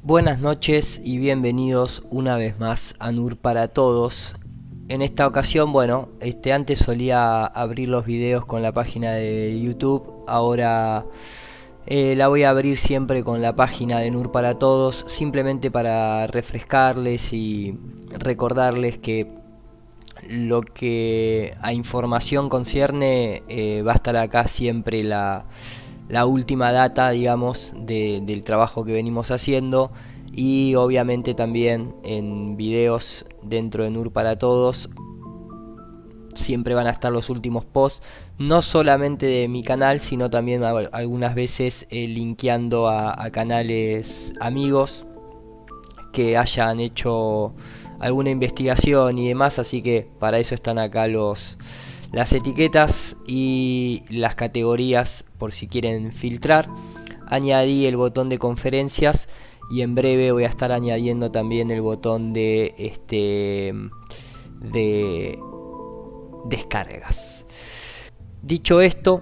Buenas noches y bienvenidos una vez más a NUR para Todos. En esta ocasión, antes solía abrir los videos con la página de YouTube, ahora la voy a abrir siempre con la página de NUR para Todos, simplemente para refrescarles y recordarles que lo que a información concierne va a estar acá siempre la última data, digamos, del trabajo que venimos haciendo, y obviamente también en videos dentro de NUR para Todos siempre van a estar los últimos posts, no solamente de mi canal, sino también algunas veces linkeando a canales amigos que hayan hecho alguna investigación y demás, así que para eso están acá las etiquetas y las categorías por si quieren filtrar. Añadí el botón de conferencias y en breve voy a estar añadiendo también el botón de descargas. Dicho esto,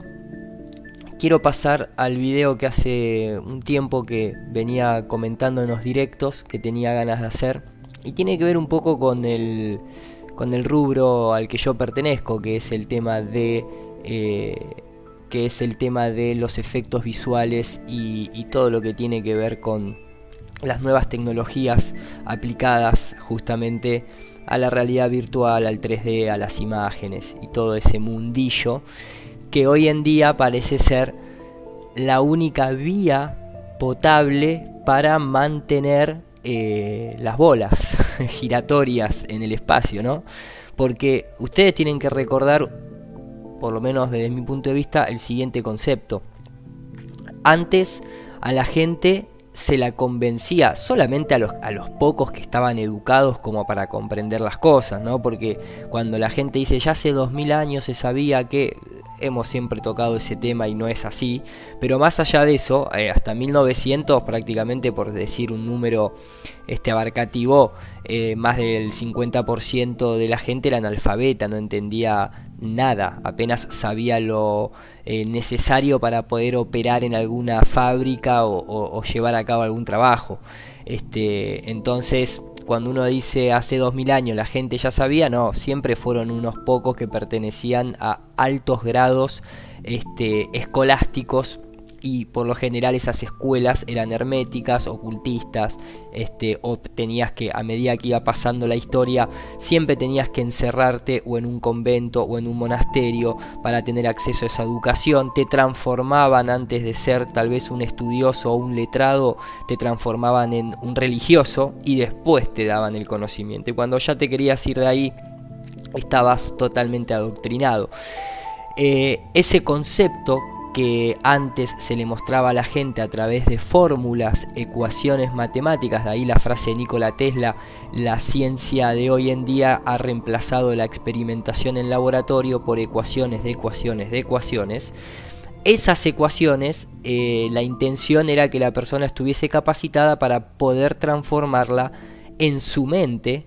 quiero pasar al video que hace un tiempo que venía comentando en los directos que tenía ganas de hacer, y tiene que ver un poco con el rubro al que yo pertenezco, que es el tema de los efectos visuales y todo lo que tiene que ver con las nuevas tecnologías aplicadas justamente a la realidad virtual, al 3D, a las imágenes y todo ese mundillo que hoy en día parece ser la única vía potable para mantener las bolas giratorias en el espacio, ¿no? Porque ustedes tienen que recordar, por lo menos desde mi punto de vista, el siguiente concepto. Antes a la gente se la convencía solamente a los pocos que estaban educados como para comprender las cosas, ¿no? Porque cuando la gente dice ya hace 2000 años se sabía que, hemos siempre tocado ese tema y no es así, pero más allá de eso, hasta 1900 prácticamente, por decir un número abarcativo, más del 50% de la gente era analfabeta, no entendía nada, apenas sabía lo necesario para poder operar en alguna fábrica o llevar a cabo algún trabajo. Entonces, cuando uno dice hace 2000 años la gente ya sabía, no, siempre fueron unos pocos que pertenecían a altos grados escolásticos, y por lo general esas escuelas eran herméticas, ocultistas, o tenías que, a medida que iba pasando la historia, siempre tenías que encerrarte o en un convento o en un monasterio para tener acceso a esa educación. Te transformaban, antes de ser tal vez un estudioso o un letrado, te transformaban en un religioso y después te daban el conocimiento. Y cuando ya te querías ir de ahí, estabas totalmente adoctrinado. Ese concepto que antes se le mostraba a la gente a través de fórmulas, ecuaciones matemáticas, de ahí la frase de Nikola Tesla: la ciencia de hoy en día ha reemplazado la experimentación en laboratorio por ecuaciones de ecuaciones de ecuaciones. Esas ecuaciones, la intención era que la persona estuviese capacitada para poder transformarla en su mente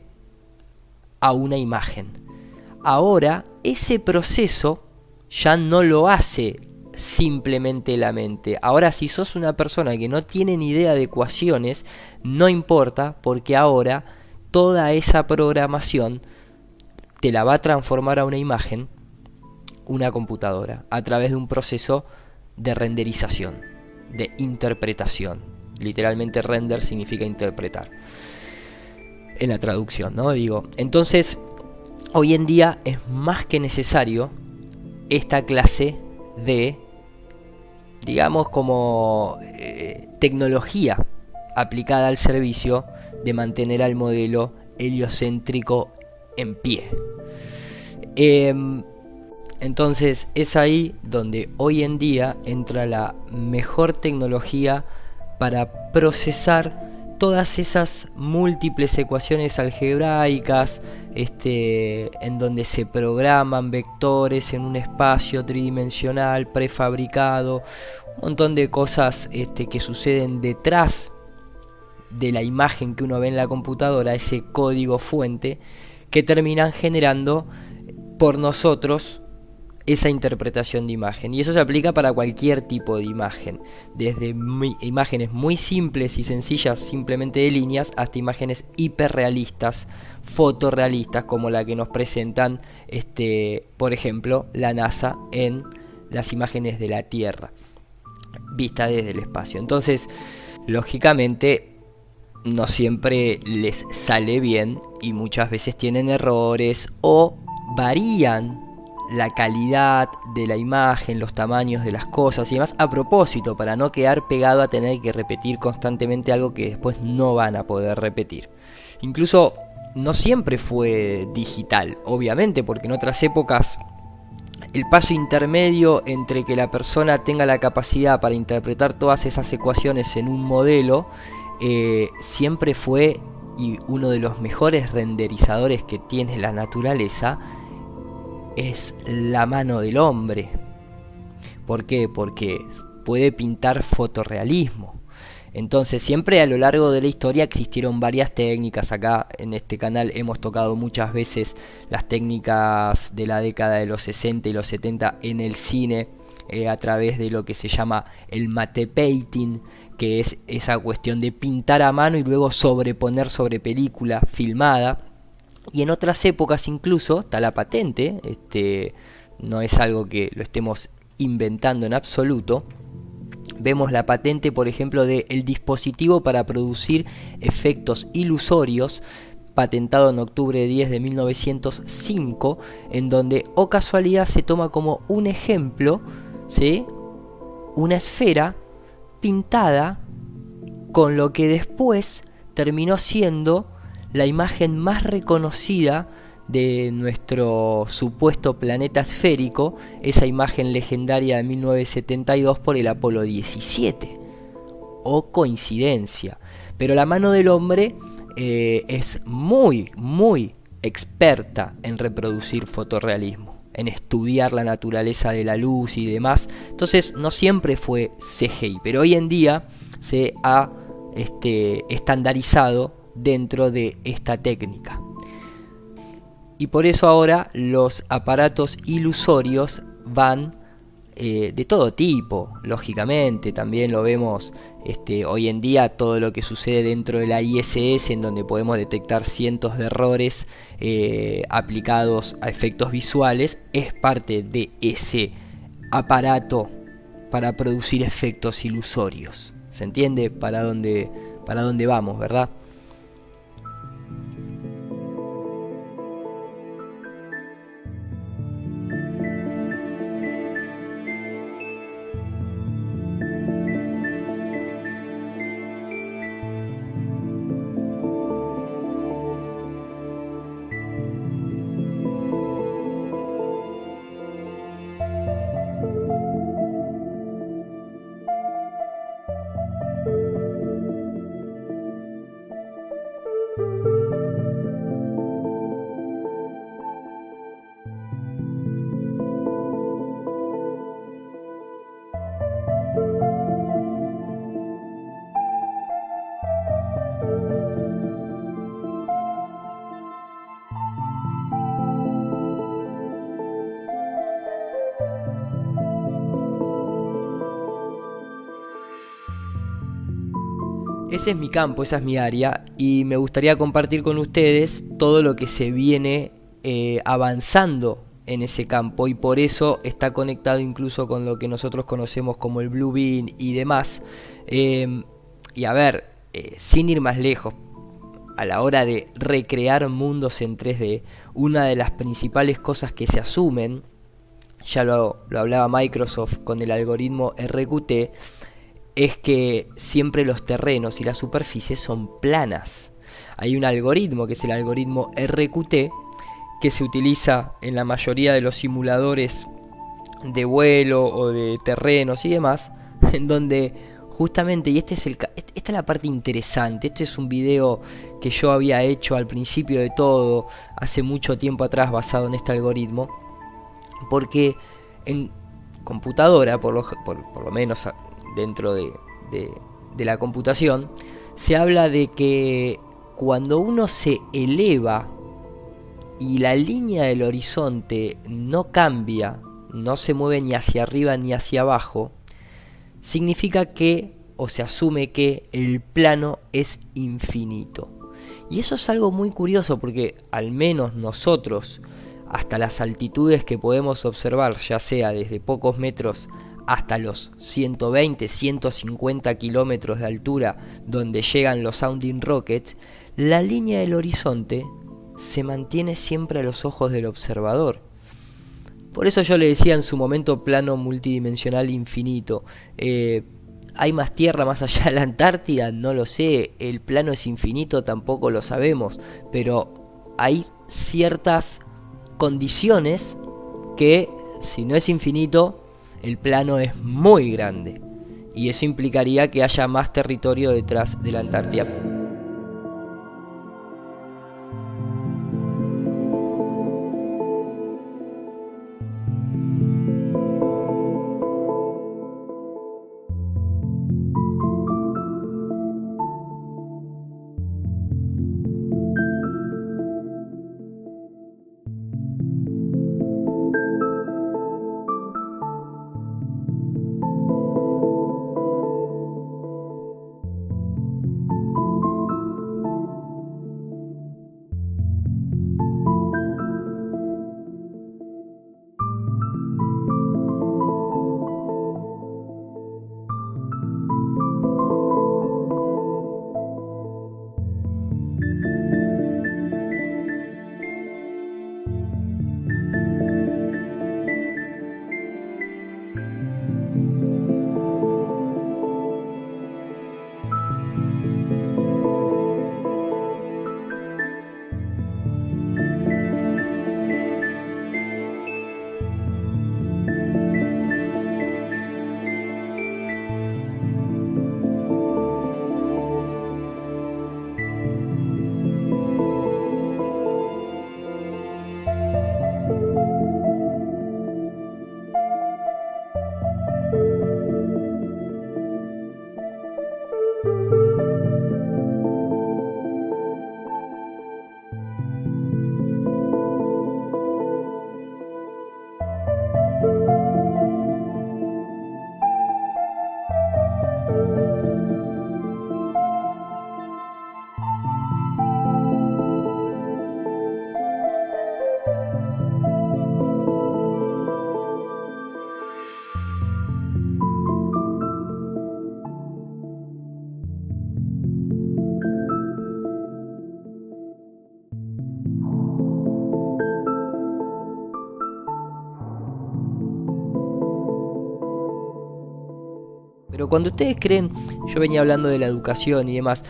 a una imagen. Ahora ese proceso ya no lo hace simplemente la mente. Ahora, si sos una persona que no tiene ni idea de ecuaciones, no importa, porque ahora toda esa programación te la va a transformar a una imagen una computadora a través de un proceso de renderización, de interpretación. Literalmente render significa interpretar en la traducción, ¿no? Entonces, hoy en día es más que necesario esta clase de, digamos, como tecnología aplicada al servicio de mantener al modelo heliocéntrico en pie. Entonces es ahí donde hoy en día entra la mejor tecnología para procesar todas esas múltiples ecuaciones algebraicas, en donde se programan vectores en un espacio tridimensional prefabricado, un montón de cosas que suceden detrás de la imagen que uno ve en la computadora, ese código fuente, que terminan generando por nosotros esa interpretación de imagen. Y eso se aplica para cualquier tipo de imagen, desde imágenes muy simples y sencillas, simplemente de líneas, hasta imágenes hiperrealistas, fotorrealistas, como la que nos presentan, por ejemplo, la NASA en las imágenes de la Tierra, vista desde el espacio. Entonces, lógicamente, no siempre les sale bien y muchas veces tienen errores o varían la calidad de la imagen, los tamaños de las cosas y demás, a propósito, para no quedar pegado a tener que repetir constantemente algo que después no van a poder repetir. Incluso no siempre fue digital, obviamente, porque en otras épocas el paso intermedio entre que la persona tenga la capacidad para interpretar todas esas ecuaciones en un modelo siempre fue, y uno de los mejores renderizadores que tiene la naturaleza es la mano del hombre. ¿Por qué? Porque puede pintar fotorrealismo. Entonces siempre a lo largo de la historia existieron varias técnicas. Acá en este canal hemos tocado muchas veces las técnicas de la década de los 60 y los 70 en el cine, a través de lo que se llama el matte painting, que es esa cuestión de pintar a mano y luego sobreponer sobre película filmada. Y en otras épocas incluso está la patente, no es algo que lo estemos inventando en absoluto. Vemos la patente, por ejemplo, del dispositivo para producir efectos ilusorios, patentado en octubre 10 de 1905, en donde, oh casualidad, se toma como un ejemplo, ¿sí?, una esfera pintada con lo que después terminó siendo la imagen más reconocida de nuestro supuesto planeta esférico, esa imagen legendaria de 1972 por el Apolo 17. O coincidencia. Pero la mano del hombre es muy, muy experta en reproducir fotorrealismo, en estudiar la naturaleza de la luz y demás. Entonces no siempre fue CGI, pero hoy en día se ha estandarizado dentro de esta técnica. Y por eso ahora los aparatos ilusorios van de todo tipo, lógicamente. También lo vemos hoy en día, todo lo que sucede dentro de la ISS, en donde podemos detectar cientos de errores aplicados a efectos visuales, es parte de ese aparato para producir efectos ilusorios. ¿Se entiende para dónde vamos, verdad? Ese es mi campo, esa es mi área, y me gustaría compartir con ustedes todo lo que se viene avanzando en ese campo, y por eso está conectado incluso con lo que nosotros conocemos como el Blue Beam y demás. Y a ver, sin ir más lejos, a la hora de recrear mundos en 3D, una de las principales cosas que se asumen, ya lo hablaba Microsoft con el algoritmo RQT, es que siempre los terrenos y las superficies son planas. Hay un algoritmo que es el algoritmo RQT, que se utiliza en la mayoría de los simuladores de vuelo o de terrenos y demás, en donde justamente, y esta es la parte interesante, este es un video que yo había hecho al principio de todo, hace mucho tiempo atrás, basado en este algoritmo, porque en computadora, por lo menos dentro de la computación, se habla de que cuando uno se eleva y la línea del horizonte no cambia no se mueve ni hacia arriba ni hacia abajo, significa que, o se asume que, el plano es infinito. Y eso es algo muy curioso porque al menos nosotros, hasta las altitudes que podemos observar, ya sea desde pocos metros hasta los 120, 150 kilómetros de altura donde llegan los Sounding Rockets, la línea del horizonte se mantiene siempre a los ojos del observador. Por eso yo le decía en su momento plano multidimensional infinito. ¿Hay más tierra más allá de la Antártida? No lo sé. ¿El plano es infinito? Tampoco lo sabemos. Pero hay ciertas condiciones que, si no es infinito, el plano es muy grande. Y eso implicaría que haya más territorio detrás de la Antártida. Pero cuando ustedes creen, yo venía hablando de la educación y demás,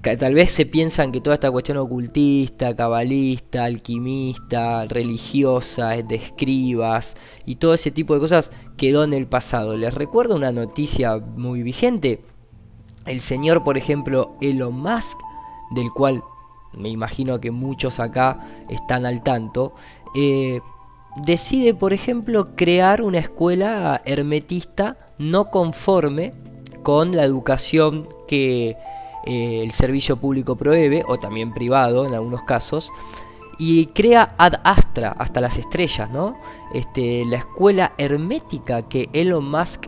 tal vez se piensan que toda esta cuestión ocultista, cabalista, alquimista, religiosa, de escribas y todo ese tipo de cosas quedó en el pasado. Les recuerdo una noticia muy vigente. El señor, por ejemplo, Elon Musk, del cual me imagino que muchos acá están al tanto, decide, por ejemplo, crear una escuela hermetista no conforme con la educación que el servicio público prohíbe, o también privado en algunos casos, y crea Ad Astra, hasta las estrellas, ¿no? La escuela hermética que Elon Musk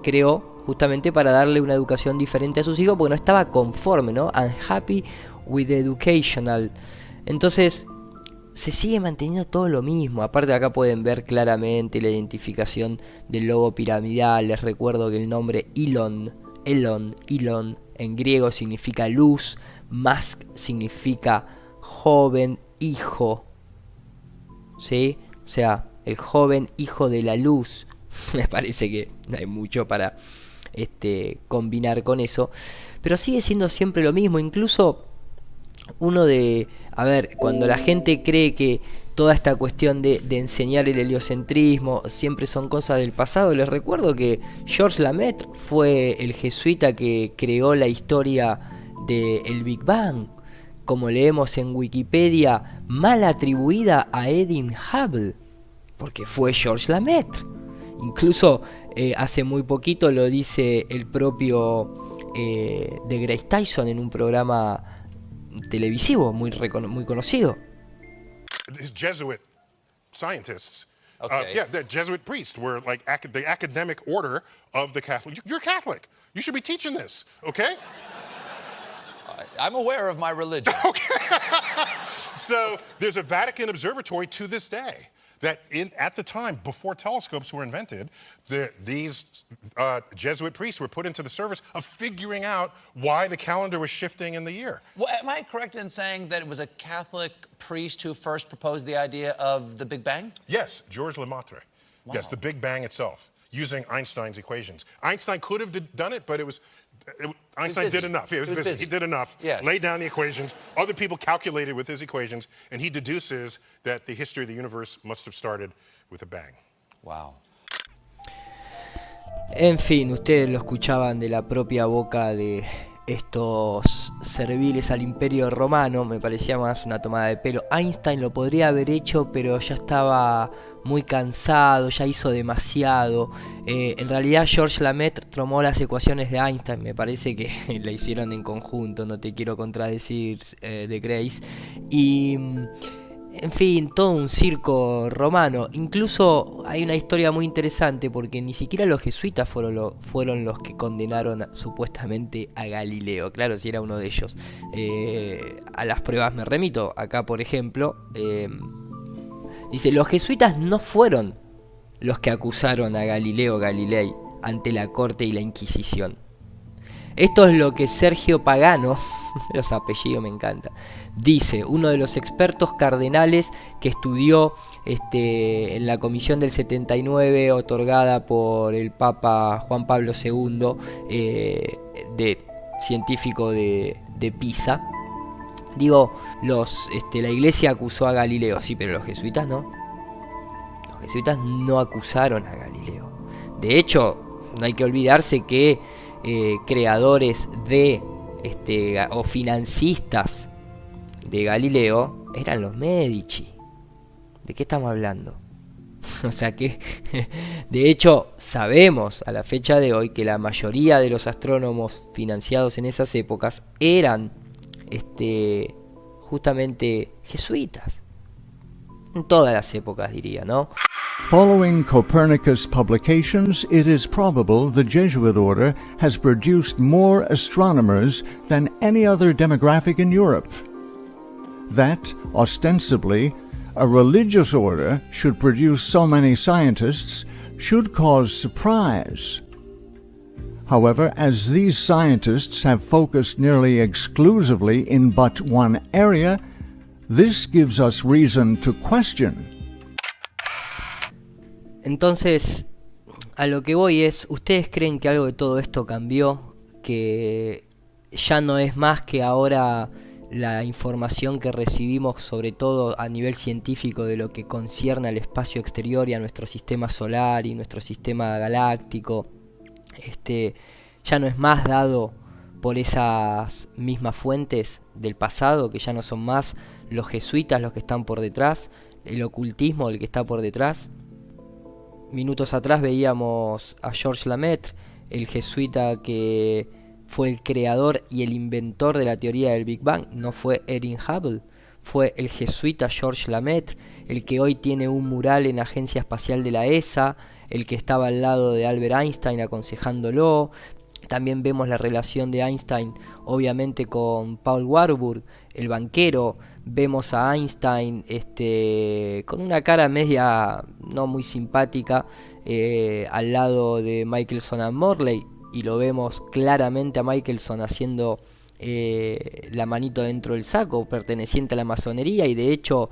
creó justamente para darle una educación diferente a sus hijos, porque no estaba conforme, ¿no? Unhappy with the educational. Entonces se sigue manteniendo todo lo mismo. Aparte, acá pueden ver claramente la identificación del logo piramidal. Les recuerdo que el nombre Elon en griego significa luz, Musk significa joven hijo, ¿sí? O sea, el joven hijo de la luz. Me parece que no hay mucho para combinar con eso, pero sigue siendo siempre lo mismo. Incluso cuando la gente cree que toda esta cuestión de enseñar el heliocentrismo siempre son cosas del pasado, les recuerdo que Georges Lemaitre fue el jesuita que creó la historia del Big Bang, como leemos en Wikipedia, mal atribuida a Edwin Hubble, porque fue Georges Lemaitre. Incluso hace muy poquito lo dice el propio DeGrasse Tyson en un programa televisivo muy conocido. These Jesuit scientists Okay. Yeah, the Jesuit priests were like the academic order of the Catholic. You're Catholic. You should be teaching this, okay? I'm aware of my religion. So there's a Vatican observatory to this day that at the time, before telescopes were invented, these Jesuit priests were put into the service of figuring out why the calendar was shifting in the year. Well, am I correct in saying that it was a Catholic priest who first proposed the idea of the Big Bang? Yes, Georges Lemaitre. Wow. Yes, the Big Bang itself, using Einstein's equations. Einstein could have done it, but Einstein did enough. He was busy. He did enough. Yes. Laid down the equations. Other people calculated with his equations, and he deduces that the history of the universe must have started with a bang. Wow. En fin, ustedes lo escuchaban de la propia boca de estos serviles al Imperio Romano. Me parecía más una tomada de pelo. Einstein lo podría haber hecho, pero ya estaba muy cansado, ya hizo demasiado. En realidad Georges Lemaitre tomó las ecuaciones de Einstein, me parece que la hicieron en conjunto, no te quiero contradecir, de Grace. Y en fin, todo un circo romano. Incluso hay una historia muy interesante porque ni siquiera los jesuitas fueron los que condenaron supuestamente a Galileo. Claro, si era uno de ellos. A las pruebas me remito. Acá, por ejemplo, dice, los jesuitas no fueron los que acusaron a Galileo Galilei ante la corte y la Inquisición. Esto es lo que Sergio Pagano, los apellidos me encantan, dice, uno de los expertos cardenales que estudió en la comisión del 79 otorgada por el Papa Juan Pablo II, científico de Pisa. Digo, la iglesia acusó a Galileo, sí, pero los jesuitas no. Los jesuitas no acusaron a Galileo. De hecho, no hay que olvidarse que creadores o financistas de Galileo eran los Medici. ¿De qué estamos hablando? O sea que, de hecho, sabemos a la fecha de hoy que la mayoría de los astrónomos financiados en esas épocas eran justamente jesuitas. En todas las épocas, diría, ¿no? Following Copernicus' publications, it is probable the Jesuit order has produced more astronomers than any other demographic in Europe. That, ostensibly, a religious order should produce so many scientists should cause surprise. However, as these scientists have focused nearly exclusively in but one area, this gives us reason to question. Entonces, a lo que voy es, ¿ustedes creen que algo de todo esto cambió? Que ya no es más que ahora la información que recibimos, sobre todo a nivel científico, de lo que concierne al espacio exterior y a nuestro sistema solar y nuestro sistema galáctico, ya no es más dado por esas mismas fuentes del pasado, que ya no son más los jesuitas los que están por detrás, el ocultismo el que está por detrás. Minutos atrás veíamos a Georges Lemaitre, el jesuita que fue el creador y el inventor de la teoría del Big Bang. No fue Edwin Hubble, fue el jesuita Georges Lemaitre, el que hoy tiene un mural en la Agencia Espacial de la ESA, el que estaba al lado de Albert Einstein aconsejándolo. También vemos la relación de Einstein, obviamente, con Paul Warburg, el banquero. Vemos a Einstein con una cara media no muy simpática al lado de Michelson and Morley, y lo vemos claramente a Michelson haciendo la manito dentro del saco, perteneciente a la masonería, y de hecho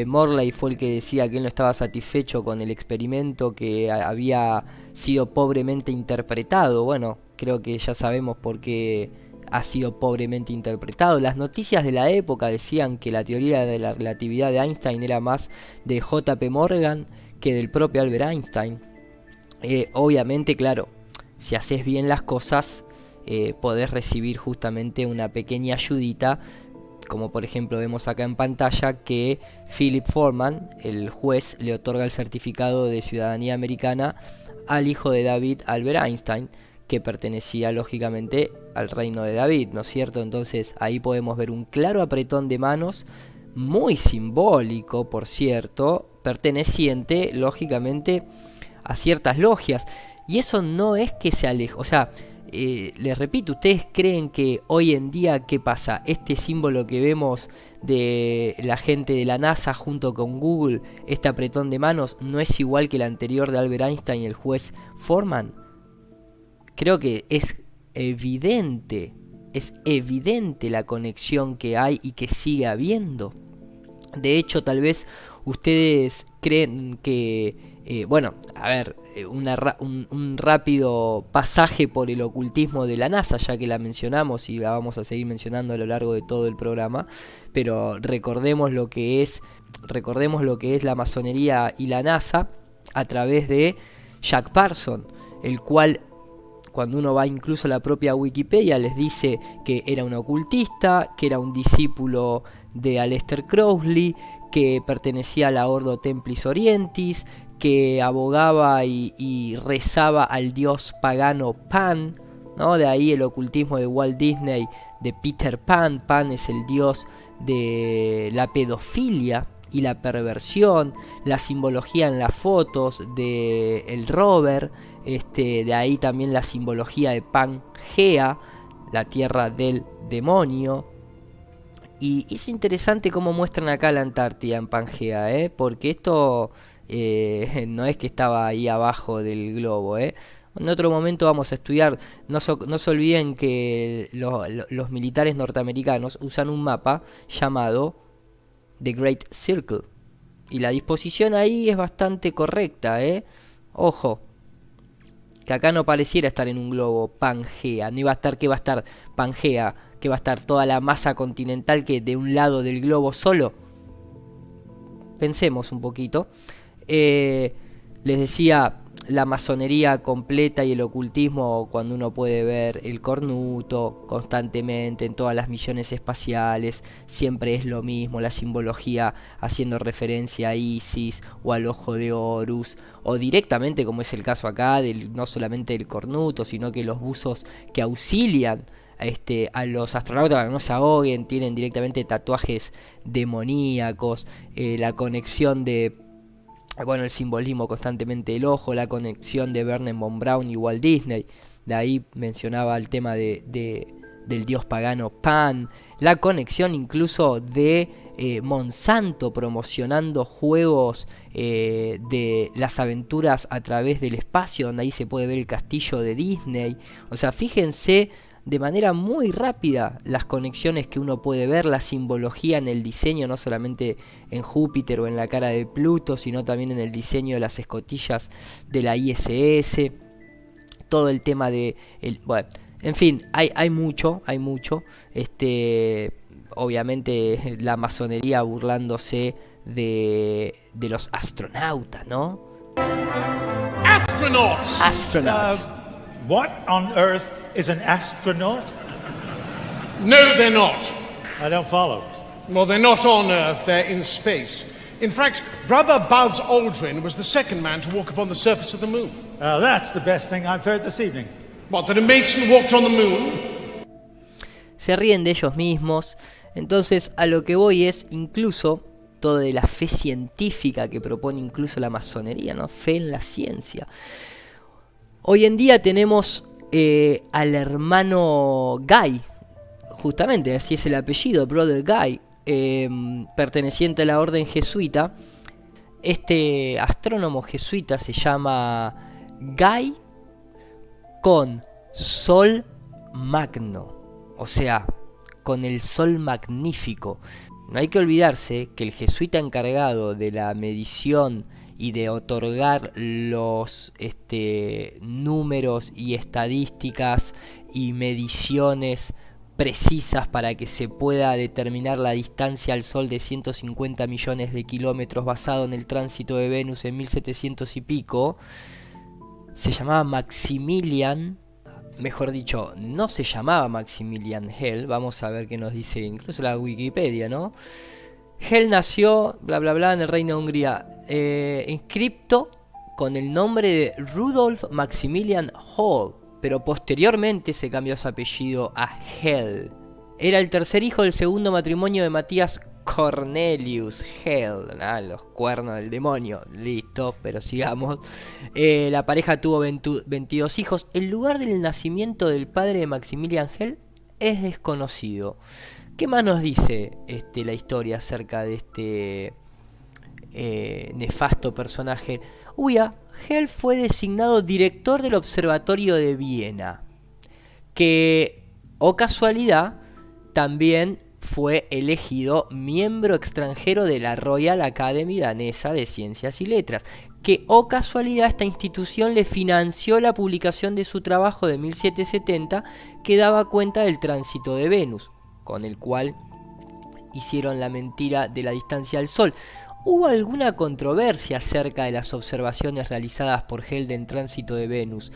Morley fue el que decía que él no estaba satisfecho con el experimento, que había sido pobremente interpretado. Bueno, creo que ya sabemos por qué ha sido pobremente interpretado. Las noticias de la época decían que la teoría de la relatividad de Einstein era más de J.P. Morgan que del propio Albert Einstein. Obviamente, claro, si haces bien las cosas, podés recibir justamente una pequeña ayudita, como por ejemplo vemos acá en pantalla que Philip Foreman, el juez, le otorga el certificado de ciudadanía americana al hijo de David, Albert Einstein, que pertenecía lógicamente al reino de David, ¿no es cierto? Entonces ahí podemos ver un claro apretón de manos, muy simbólico, por cierto, perteneciente, lógicamente, a ciertas logias. Y eso no es que se aleje, o sea, les repito, ¿ustedes creen que hoy en día qué pasa? Este símbolo que vemos de la gente de la NASA junto con Google, este apretón de manos, ¿no es igual que el anterior de Albert Einstein y el juez Foreman? Creo que es evidente la conexión que hay y que sigue habiendo. De hecho, tal vez ustedes creen que, un rápido pasaje por el ocultismo de la NASA, ya que la mencionamos y la vamos a seguir mencionando a lo largo de todo el programa, pero recordemos lo que es la masonería y la NASA a través de Jack Parsons, el cual, cuando uno va incluso a la propia Wikipedia, les dice que era un ocultista, que era un discípulo de Aleister Crowley, que pertenecía a la Ordo Templis Orientis, que abogaba y rezaba al dios pagano Pan, ¿no? De ahí el ocultismo de Walt Disney, de Peter Pan. Pan es el dios de la pedofilia y la perversión, la simbología en las fotos de el rover, de ahí también la simbología de Pangea, la tierra del demonio. Y es interesante cómo muestran acá la Antártida en Pangea, porque esto no es que estaba ahí abajo del globo. En otro momento vamos a estudiar, no se olviden que los militares norteamericanos usan un mapa llamado The Great Circle, y la disposición ahí es bastante correcta, ojo, que acá no pareciera estar en un globo Pangea, no iba a estar, que va a estar Pangea, que va a estar toda la masa continental que de un lado del globo solo. Pensemos un poquito. Les decía, la masonería completa y el ocultismo, cuando uno puede ver el cornuto constantemente en todas las misiones espaciales, siempre es lo mismo, la simbología haciendo referencia a Isis o al ojo de Horus, o directamente, como es el caso acá, no solamente del cornuto, sino que los buzos que auxilian a los astronautas para que no se ahoguen tienen directamente tatuajes demoníacos, la conexión de, el simbolismo constantemente del ojo, la conexión de Wernher von Braun y Walt Disney. De ahí mencionaba el tema del dios pagano Pan, la conexión incluso de Monsanto promocionando juegos de las aventuras a través del espacio, donde ahí se puede ver el castillo de Disney. O sea, fíjense de manera muy rápida las conexiones que uno puede ver, la simbología en el diseño, no solamente en Júpiter o en la cara de Pluto, sino también en el diseño de las escotillas de la ISS, todo el tema de en fin, hay mucho, obviamente la masonería burlándose de los astronautas, ¿no? Astronauts. What on earth is an astronaut? No, they're not. I don't follow. Well, they're not on Earth, they're in space. In fact, Brother Buzz Aldrin was the second man to walk upon the surface of the moon. That's the best thing I've heard this evening. What, that a Mason walked on the moon? Se ríen de ellos mismos. Entonces, a lo que voy es incluso todo de la fe científica que propone incluso la masonería, ¿no? Fe en la ciencia. Hoy en día tenemos al hermano Guy, justamente así es el apellido, Brother Guy, perteneciente a la orden jesuita. Este astrónomo jesuita se llama Guy con Sol Magno, o sea, con el Sol Magnífico. No hay que olvidarse que el jesuita encargado de la medición y de otorgar los números y estadísticas y mediciones precisas para que se pueda determinar la distancia al Sol de 150 millones de kilómetros basado en el tránsito de Venus en 1700 y pico, se llamaba Maximilian, mejor dicho, no se llamaba Maximilian Hell. Vamos a ver qué nos dice incluso la Wikipedia, ¿no? Hell nació, bla bla bla, en el Reino de Hungría, inscripto con el nombre de Rudolf Maximilian Hall, pero posteriormente se cambió su apellido a Hell. Era el tercer hijo del segundo matrimonio de Matías Cornelius Hell, los cuernos del demonio, listo, pero sigamos. La pareja tuvo 22 hijos. El lugar del nacimiento del padre de Maximilian Hell es desconocido. ¿Qué más nos dice la historia acerca de este nefasto personaje? Hell fue designado director del Observatorio de Viena, que, o casualidad, también fue elegido miembro extranjero de la Royal Academy danesa de Ciencias y Letras, que, o casualidad, esta institución le financió la publicación de su trabajo de 1770 que daba cuenta del tránsito de Venus, con el cual hicieron la mentira de la distancia al Sol. ¿Hubo alguna controversia acerca de las observaciones realizadas por Hell en tránsito de Venus?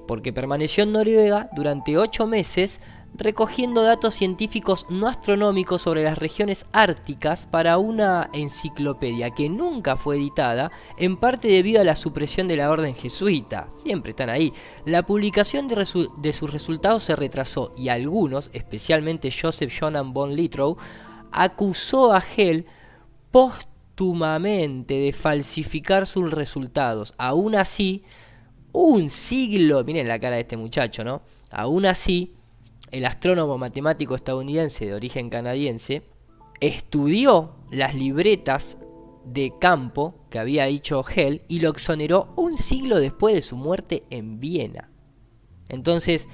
Porque permaneció en Noruega durante 8 meses recogiendo datos científicos no astronómicos sobre las regiones árticas para una enciclopedia que nunca fue editada, en parte debido a la supresión de la orden jesuita. Siempre están ahí. La publicación de sus resultados se retrasó y algunos, especialmente Joseph Johann von Littrow, acusó a Hell póstumamente de falsificar sus resultados. Aún así, un siglo, miren la cara de este muchacho, ¿no? Aún así, el astrónomo matemático estadounidense de origen canadiense estudió las libretas de campo que había hecho Hell y lo exoneró un siglo después de su muerte en Viena. Entonces,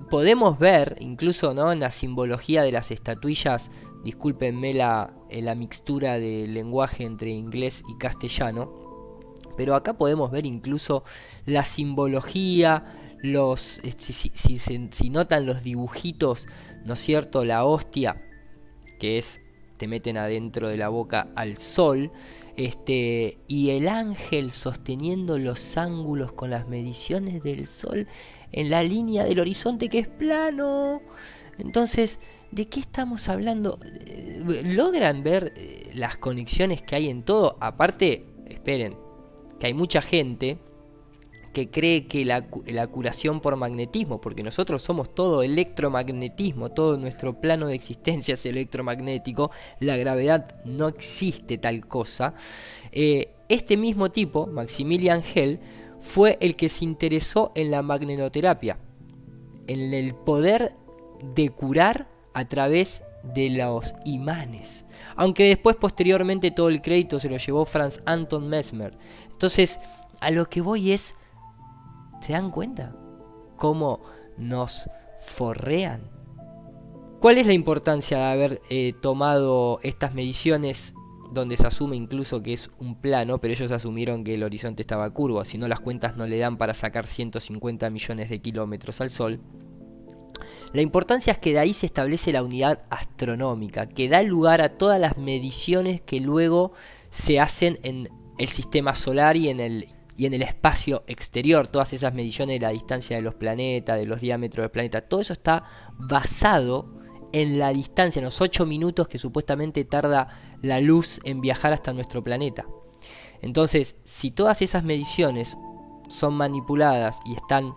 podemos ver, incluso, ¿no?, en la simbología de las estatuillas, discúlpenme la mixtura de lenguaje entre inglés y castellano, pero acá podemos ver incluso la simbología, si notan los dibujitos, ¿no es cierto? La hostia, que es, te meten adentro de la boca al sol, y el ángel sosteniendo los ángulos con las mediciones del sol en la línea del horizonte que es plano. Entonces, ¿de qué estamos hablando? ¿Logran ver las conexiones que hay en todo? Aparte, esperen, que hay mucha gente que cree que la curación por magnetismo, porque nosotros somos todo electromagnetismo, todo nuestro plano de existencia es electromagnético, la gravedad no existe tal cosa. Este mismo tipo, Maximilian Hell, fue el que se interesó en la magnetoterapia, en el poder de curar a través de los imanes, aunque después posteriormente todo el crédito se lo llevó Franz Anton Mesmer. Entonces, a lo que voy es, ¿se dan cuenta cómo nos forrean? ¿Cuál es la importancia de haber tomado estas mediciones donde se asume incluso que es un plano, pero ellos asumieron que el horizonte estaba curvo, si no las cuentas no le dan para sacar 150 millones de kilómetros al Sol? La importancia es que de ahí se establece la unidad astronómica, que da lugar a todas las mediciones que luego se hacen en el sistema solar y en el espacio exterior. Todas esas mediciones de la distancia de los planetas, de los diámetros del planeta, todo eso está basado en la distancia, en los 8 minutos que supuestamente tarda la luz en viajar hasta nuestro planeta. Entonces, si todas esas mediciones son manipuladas y están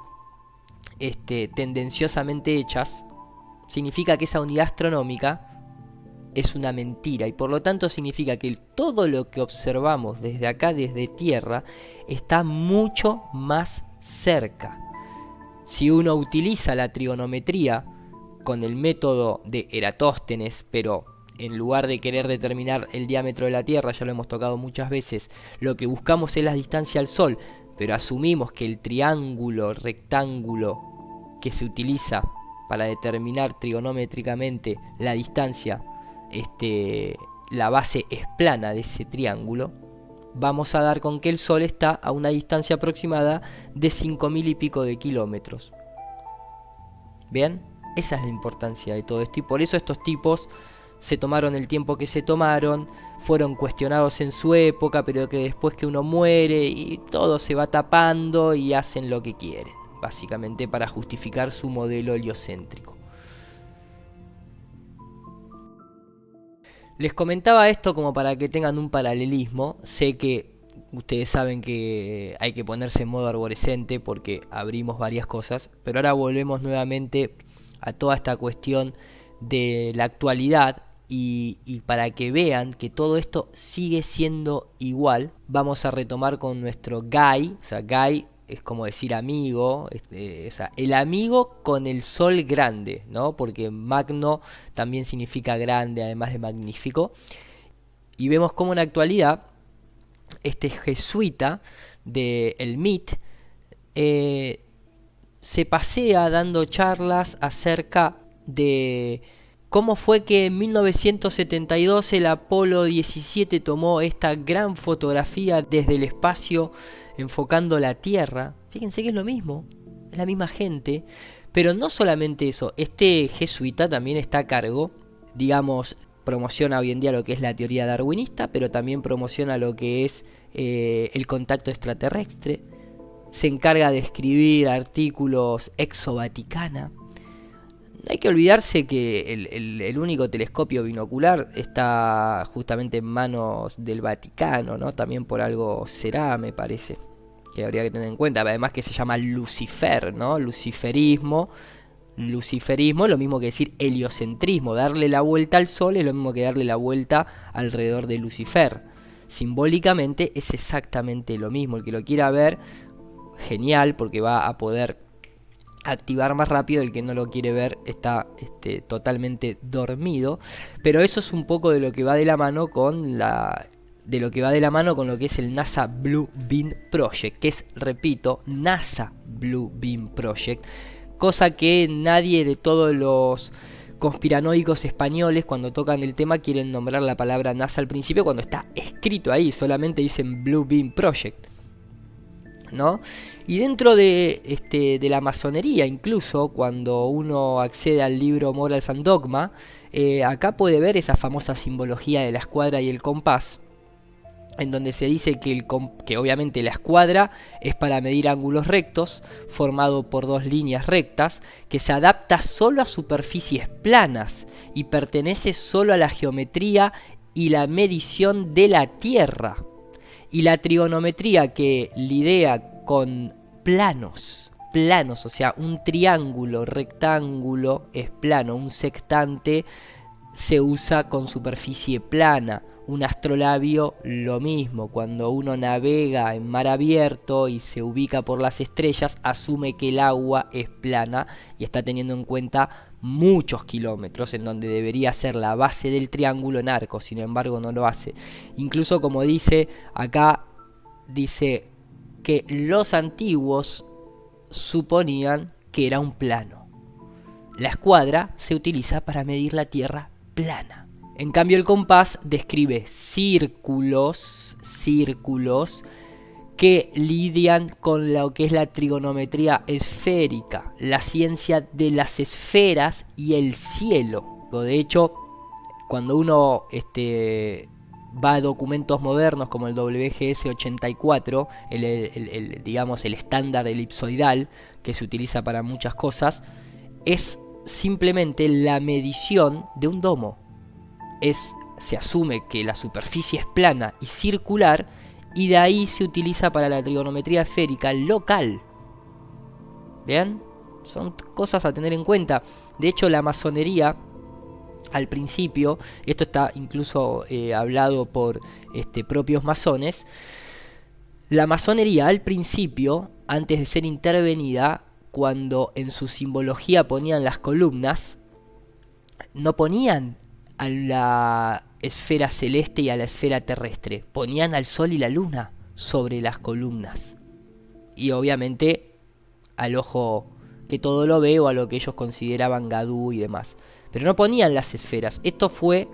tendenciosamente hechas, significa que esa unidad astronómica es una mentira, y por lo tanto significa que todo lo que observamos desde acá, desde Tierra, está mucho más cerca. Si uno utiliza la trigonometría con el método de Eratóstenes, pero en lugar de querer determinar el diámetro de la Tierra, ya lo hemos tocado muchas veces, lo que buscamos es la distancia al Sol, pero asumimos que el triángulo rectángulo que se utiliza para determinar trigonométricamente la distancia, la base es plana de ese triángulo, vamos a dar con que el Sol está a una distancia aproximada de 5.000 y pico de kilómetros. ¿Bien? Esa es la importancia de todo esto, y por eso estos tipos se tomaron el tiempo que se tomaron, fueron cuestionados en su época, pero que después que uno muere y todo se va tapando y hacen lo que quieren, básicamente para justificar su modelo heliocéntrico. Les comentaba esto como para que tengan un paralelismo. Sé que ustedes saben que hay que ponerse en modo arborescente porque abrimos varias cosas, pero ahora volvemos nuevamente a toda esta cuestión de la actualidad y para que vean que todo esto sigue siendo igual, vamos a retomar con nuestro Guy. O sea, Guy es como decir amigo, o sea, el amigo con el sol grande, ¿no? Porque magno también significa grande, además de magnífico. Y vemos cómo en la actualidad este jesuita del MIT se pasea dando charlas acerca de cómo fue que en 1972 el Apolo 17 tomó esta gran fotografía desde el espacio enfocando la Tierra. Fíjense que es lo mismo, es la misma gente. Pero no solamente eso, este jesuita también está a cargo, digamos, promociona hoy en día lo que es la teoría darwinista, pero también promociona lo que es el contacto extraterrestre. Se encarga de escribir artículos exo-vaticana. No hay que olvidarse que el único telescopio binocular está justamente en manos del Vaticano, ¿no? También por algo será, me parece, que habría que tener en cuenta. Además que se llama Lucifer, ¿no? Luciferismo es lo mismo que decir heliocentrismo. Darle la vuelta al Sol es lo mismo que darle la vuelta alrededor de Lucifer. Simbólicamente es exactamente lo mismo. El que lo quiera ver, genial, porque va a poder activar más rápido. El que no lo quiere ver está totalmente dormido. Pero eso es un poco de lo que va de la mano con lo que es el NASA Blue Beam Project, que es, repito, NASA Blue Beam Project, cosa que nadie de todos los conspiranoicos españoles, cuando tocan el tema, quieren nombrar la palabra NASA al principio, cuando está escrito ahí, solamente dicen Blue Beam Project, ¿no? Y dentro de la masonería, incluso cuando uno accede al libro Morals and Dogma, acá puede ver esa famosa simbología de la escuadra y el compás, en donde se dice que obviamente la escuadra es para medir ángulos rectos, formado por dos líneas rectas, que se adapta solo a superficies planas y pertenece solo a la geometría y la medición de la Tierra. Y la trigonometría, que lidia con planos, o sea, un triángulo, rectángulo es plano, un sextante se usa con superficie plana. Un astrolabio, lo mismo. Cuando uno navega en mar abierto y se ubica por las estrellas, asume que el agua es plana y está teniendo en cuenta muchos kilómetros en donde debería ser la base del triángulo en arco. Sin embargo, no lo hace. Incluso, como dice acá, dice que los antiguos suponían que era un plano. La escuadra se utiliza para medir la Tierra plana. En cambio, el compás describe círculos que lidian con lo que es la trigonometría esférica, la ciencia de las esferas y el cielo. De hecho, cuando uno va a documentos modernos como el WGS 84, digamos el estándar elipsoidal que se utiliza para muchas cosas, es simplemente la medición de un domo. Se asume que la superficie es plana y circular, y de ahí se utiliza para la trigonometría esférica local. ¿Vean? Son cosas a tener en cuenta. De hecho, la masonería, al principio, esto está incluso hablado por propios masones, la masonería al principio, antes de ser intervenida, cuando en su simbología ponían las columnas, no ponían a la esfera celeste y a la esfera terrestre, ponían al sol y la luna sobre las columnas, y obviamente al ojo que todo lo ve, o a lo que ellos consideraban Gadú y demás, pero no ponían las esferas. Esto fue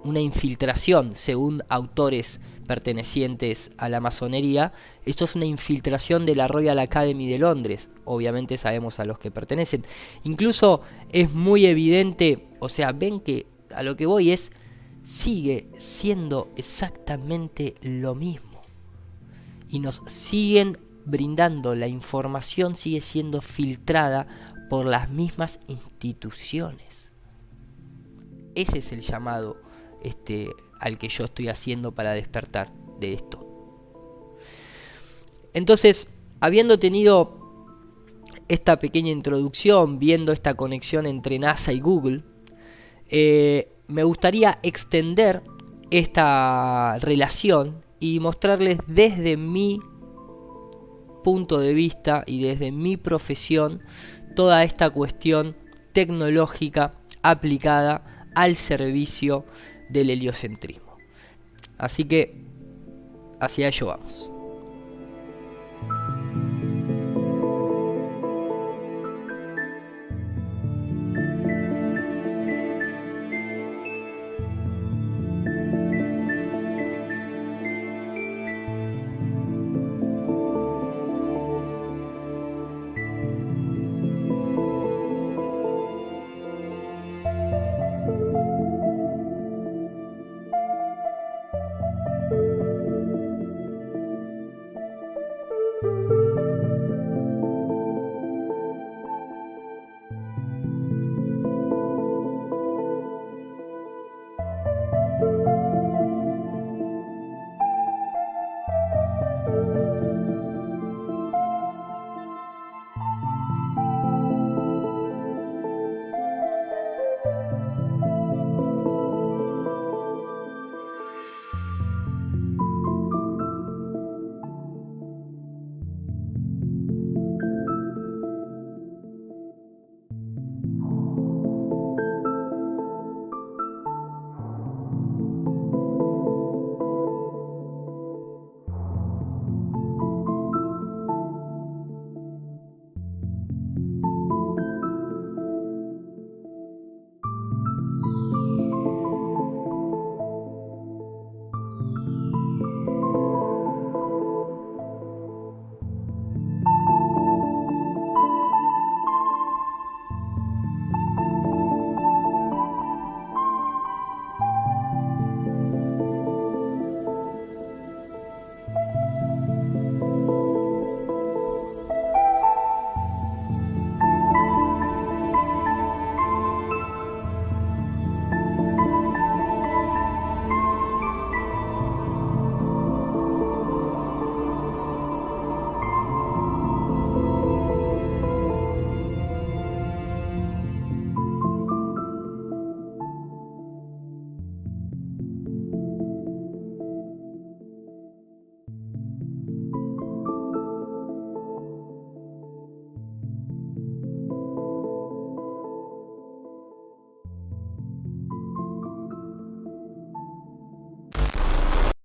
una infiltración, según autores pertenecientes a la masonería. Esto es una infiltración de la Royal Academy de Londres. Obviamente sabemos a los que pertenecen. Incluso es muy evidente, o sea, ven que a lo que voy es, sigue siendo exactamente lo mismo. Y nos siguen brindando, la información sigue siendo filtrada por las mismas instituciones. Ese es el llamado al que yo estoy haciendo para despertar de esto. Entonces, habiendo tenido esta pequeña introducción, viendo esta conexión entre NASA y Google, me gustaría extender esta relación y mostrarles desde mi punto de vista y desde mi profesión toda esta cuestión tecnológica aplicada al servicio del heliocentrismo. Así que hacia ello vamos.